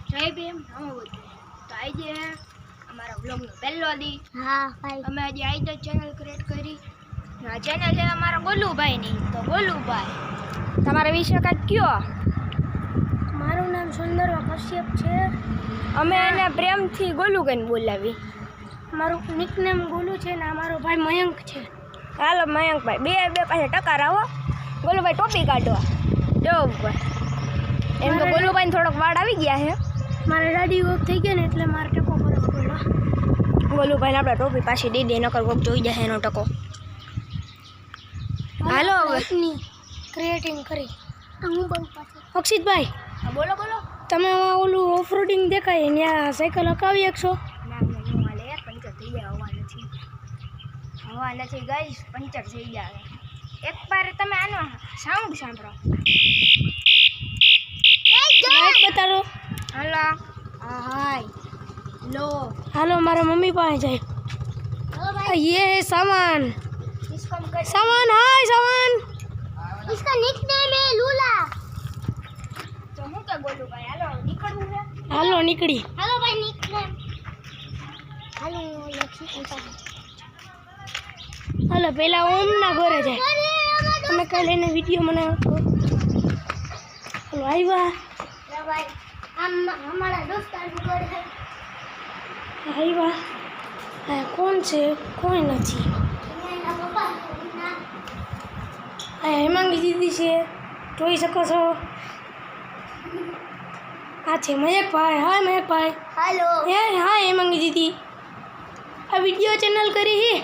જય ભીમ તો આજે અમારા બ્લોગનો પહેલો દી અમે આજે આવી તો ચેનલ ક્રિએટ કરી આ ચેનલ છે અમારા ગોલુભાઈની તો ગોલુભાઈ તમારા વિશે કાંઈક કયો મારું નામ સુંદરવા કશ્યપ છે અમે એને પ્રેમથી ગોલુ કહીને બોલાવી મારું નિકનેમ ગોલુ છે ને મારો ભાઈ મયંક છે હાલો મયંકભાઈ બે પાસે ટકા આવો ગોલુભાઈ ટોપી કાઢવા જો એમ તો ગોલુભાઈને થોડોક વાડ આવી ગયા છે મારે દાઢી વોક થઈ ગયા ને એટલે મારે ટકો કરવો પડ્યો ગોલુભાઈને આપણે ટોપી પાછી દઈ દે નકર કોક જોઈ જાય એનો ટકો હાલો હવે ક્રિએટિંગ કરી હું બહુ પાછળ અક્ષિતભાઈ બોલો તમે ઓલું ઓફરોડિંગ દેખાય ત્યાં સાયકલ હકાવી શકશો પંચર થઈ જાય હવા નથી ગઈ પંચર થઈ જાય એક વાર તમે આનો સાઉન્ડ સાંભળો લાઈટ બતાડો હાલો હાય લો હાલો મારા મમ્મી પાસે જાય ये है सामान सामान हाय सामान इसका निकनेम है लूला તો હું કે બોલું ભાઈ હાલો નીકળવું છે હાલો નીકળી હાલો ભાઈ નિકનેમ હાલો હાલો પેલા ઓમ ના ઘરે જાય તમે કાલે એને વિડીયો બનાવ્યો હાલો આવ્યા ભાઈ हमारा दोस्तार ઘર છે આવ્યા હા કોણ છે કોઈ નથી હા હેમાંગી દીદી છે જોઈ શકો છો આ છે મયંકભાઈ હા મયંકભાઈ હાલો હા હેમાંગી દીદી આ વિડીયો ચેનલ કરી છે